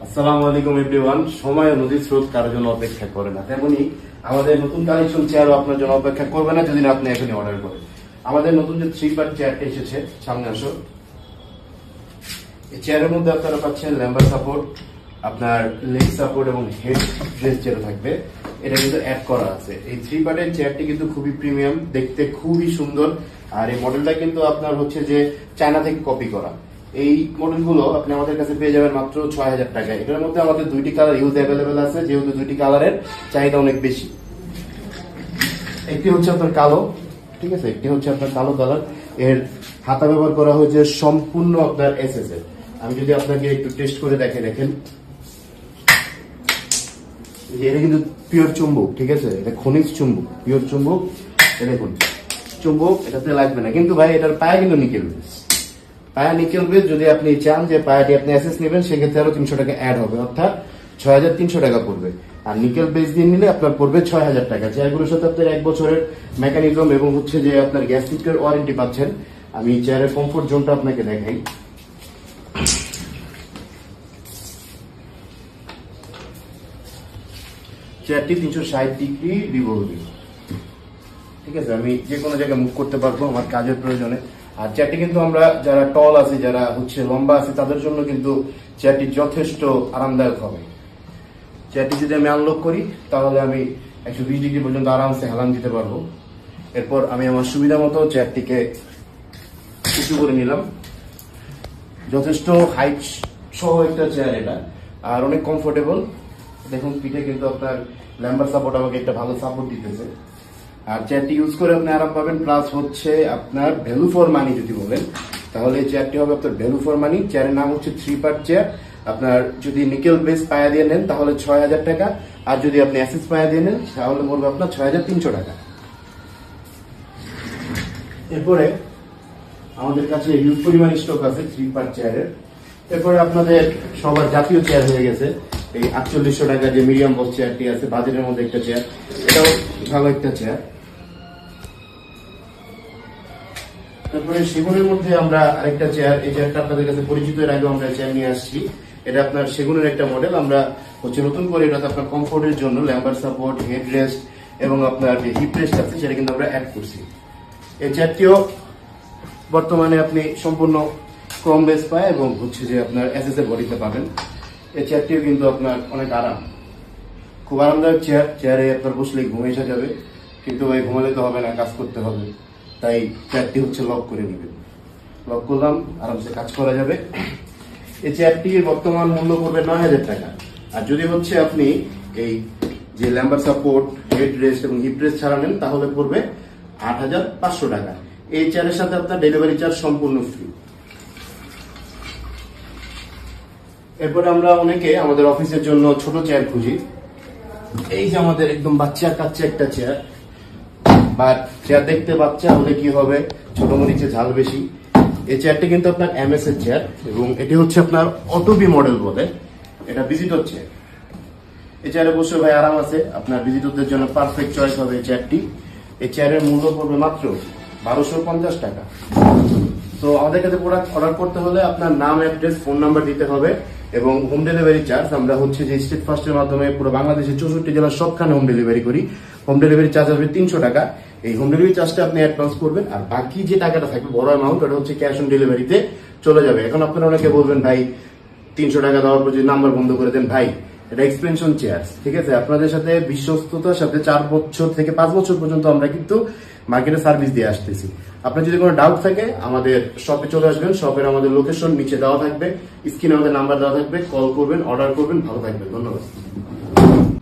আসসালামু আলাইকুম এভরিওয়ান। সময় ও নদীর স্রোত কারোর জন্য অপেক্ষা করে না, তেমনি আমাদের নতুন কালেকশন চেয়ারও আপনার জন্য অপেক্ষা করবে না যদি না আপনি এখনই অর্ডার করেন। আমাদের নতুন যে 3 পার্ট চেয়ারটা এসেছে, সামনে আসো। এই চেয়ারের মধ্যে আপনারা পাচ্ছেন ল্যাম্বার সাপোর্ট, আপনার লেগ সাপোর্ট এবং হেড রেস্ট যেটা থাকবে এটা কিন্তু অ্যাড করা আছে। এই 3 পার্টের চেয়ারটি কিন্তু খুবই প্রিমিয়াম, দেখতে খুবই সুন্দর। আর এই মডেলটা কিন্তু আপনার হচ্ছে যে চায়না থেকে কপি করা। এই মডেলগুলো আপনি আমাদের কাছে পেয়ে যাবেন মাত্র 6000 টাকায়। এটার মধ্যে আমাদের 2টি কালার ইউজ অ্যাভেলেবেল আছে, যেহেতু 2টি কালারের চাহিদা অনেক বেশি। একটি হচ্ছে আপনার কালো, ঠিক আছে, একটি হচ্ছে আপনার কালো কালার। এর হাতা ব্যবহার করা হয়েছে সম্পূর্ণ আপনার এসএস এর। আমি যদি আপনাকে একটু টেস্ট করে দেখেন, এটা কিন্তু পিওর চুম্বক, ঠিক আছে, এটা খনিজ চুম্বক, পিওর চুম্বক। দেখুন চুম্বক এটাতে লাগবে না, কিন্তু ভাই এটার পায়ে কিন্তু নিকেল বেস, পায়া নিকেল বেস। যদি আপনি চান যে পায়াটি আপনি এসএস নেবেন, সেক্ষেত্রে আরো 300 টাকা অ্যাড হবে, অর্থাৎ 6300 টাকা পড়বে। আর নিকেল বেস দিয়ে নিলে আপনার পড়বে 6000 টাকা। চেয়ারগুলোর সাথে আপনার 1 বছরের মেকানিজম এবং হচ্ছে যে আপনার গ্যাস লিকের ওয়ারেন্টি পাচ্ছেন। আমি চেয়ারের কমফোর্ট জোনটা আপনাকে দেখাই। চেয়ারটি 360 ডিগ্রি রিভলভিং, ঠিক আছে, আমি যে কোনো জায়গায় মুভ করতে পারবো আমার কাজের প্রয়োজনে। আর চেয়ারটি কিন্তু আমরা যারা টল আছে, যারা হচ্ছে লম্বা আছে, তাদের জন্য কিন্তু চেয়ারটি যথেষ্ট আরামদায়ক হবে। চেয়ারটি যদি আমি আনলক করি তাহলে আমি 120 ডিগ্রি পর্যন্ত আরামসে হেলান দিতে পারবো। এরপর আমি আমার সুবিধা মতো চেয়ারটিকে উঁচু করে নিলাম। যথেষ্ট হাইট সহ একটা চেয়ার এটা, আর অনেক কমফোর্টেবল। দেখুন পিঠে কিন্তু আপনার ল্যাম্বার সাপোর্ট আমাকে একটা ভালো সাপোর্ট দিতেছে। আর চেয়ারটি ইউজ করে আপনি আরাম পাবেন, প্লাস হচ্ছে আপনার ভ্যালু ফর মানি যদি বলেন তাহলে চেয়ারটি হবে আপনার ভ্যালু ফর মানি। চেয়ারের নাম হচ্ছে 3 পার্ট চেয়ার। আপনার যদি নিকেল বেস পায়া দিয়ে নেন তাহলে 6000 টাকা, আর যদি আপনি এসএস পায়া দিয়ে নেন তাহলে বলবো আপনার 6300 টাকা। এরপরে আমাদের কাছে হিউজ পরিমাণ স্টক আছে 3 পার্ট চেয়ারের। এরপরে আপনাদের সবার জাতীয় চেয়ার হয়ে গেছে এই 4800 টাকা যে মিডিয়াম বক্স চেয়ারটি আছে, বাজেটের মধ্যে একটা চেয়ার, এটাও ভালো একটা চেয়ার। তারপরে সেগুনের মধ্যে আমরা আরেকটা চেয়ার, এই চেয়ারটা আপনাদের কাছে পরিচিত, এর আগে আমরা চেয়ার নিয়ে আসছি। এটা আপনার সেগুনের একটা মডেল। আমরা হচ্ছে নতুন করে এটাতে আপনার কমফোর্টের জন্য ল্যাম্বার সাপোর্ট, হেড রেস্ট এবং আপনার যে হিপ রেস্ট আছে সেটা কিন্তু আমরা অ্যাড করছি। এই চেয়ারটিও বর্তমানে আপনি সম্পূর্ণ ক্রোম বেস পায় এবং হচ্ছে যে আপনার এসএস এর বডিতে পাবেন। এই চেয়ারটিও কিন্তু আপনার অনেক আরাম, খুব আরামদায়ক চেয়ার। চেয়ারে আপনার বসলে ঘুমে এসে যাবে, কিন্তু ভাই ঘুমালে তো হবে না, কাজ করতে হবে, তাই চেয়ারটি হচ্ছে লক করে নেবেন। লক করলাম, আরামসে কাজ করা যাবে। এই চেয়ারটির বর্তমান মূল্য পড়বে 9000 টাকা। আর যদি হচ্ছে আপনি এই যে ল্যাম্বার সাপোর্ট, হেড রেস্ট এবং হিপ রেস্ট ছাড়া নেন তাহলে পড়বে 8500 টাকা। এই চেয়ারের সাথে আপনার ডেলিভারি চার্জ সম্পূর্ণ ফ্রি। এরপরে আমরা অনেকে আমাদের অফিসের জন্য ছোট চেয়ার খুঁজি। এই যে আমাদের একদম বাচ্চা কাচ্চা একটা চেয়ার, বাট চেয়ার দেখতে বাচ্চা হলে কি হবে, ছোট মরিচে ঝাল বেশি। এই চেয়ারটি কিন্তু আপনার এমএস এর চেয়ার এবং এটি হচ্ছে আপনার অটোবি মডেল বলে, এটা ভিজিটর চেয়ার। এই চেয়ারে বসে ভাই আরাম আছে, আপনার ভিজিটরদের জন্য পারফেক্ট চয়েস হবে এই চেয়ারটি। এই চেয়ারের মূল্য পড়বে মাত্র 1250 টাকা। তো আমাদের কাছে প্রোডাক্ট অর্ডার করতে হলে আপনার নাম, অ্যাড্রেস, ফোন নাম্বার দিতে হবে এবং হোম ডেলিভারি চার্জ আমরা হচ্ছে যে স্টেট ফার্স্টের মাধ্যমে পুরো বাংলাদেশের 64 জেলার সবখানে হোম ডেলিভারি করি। হোম ডেলিভারি চার্জ আসবে 300 টাকা। এই হোম ডেলিভারি চার্জটা আপনি অ্যাডভান্স করবেন, আর বাকি যে টাকাটা থাকবে বড় অ্যামাউন্ট, ওটা হচ্ছে ক্যাশ অন ডেলিভারিতে চলে যাবে। এখন আপনারা অনেকে বলবেন ভাই 300 টাকা দেওয়ার পর যদি নাম্বার বন্ধ করে দেন, ভাই এটা এক্সপেনশন চেয়ার, ঠিক আছে, আপনাদের সাথে বিশ্বস্ততার সাথে 4 বছর থেকে 5 বছর পর্যন্ত আমরা কিন্তু মার্কেটে সার্ভিস দিয়ে আসতেছি। আপনার যদি কোনো ডাউট থাকে আমাদের শপে চলে আসবেন, শপের আমাদের লোকেশন নিচে দেওয়া থাকবে, স্ক্রিনে আমাদের নাম্বার দেওয়া থাকবে, কল করবেন, অর্ডার করবেন। ভালো থাকবেন, ধন্যবাদ।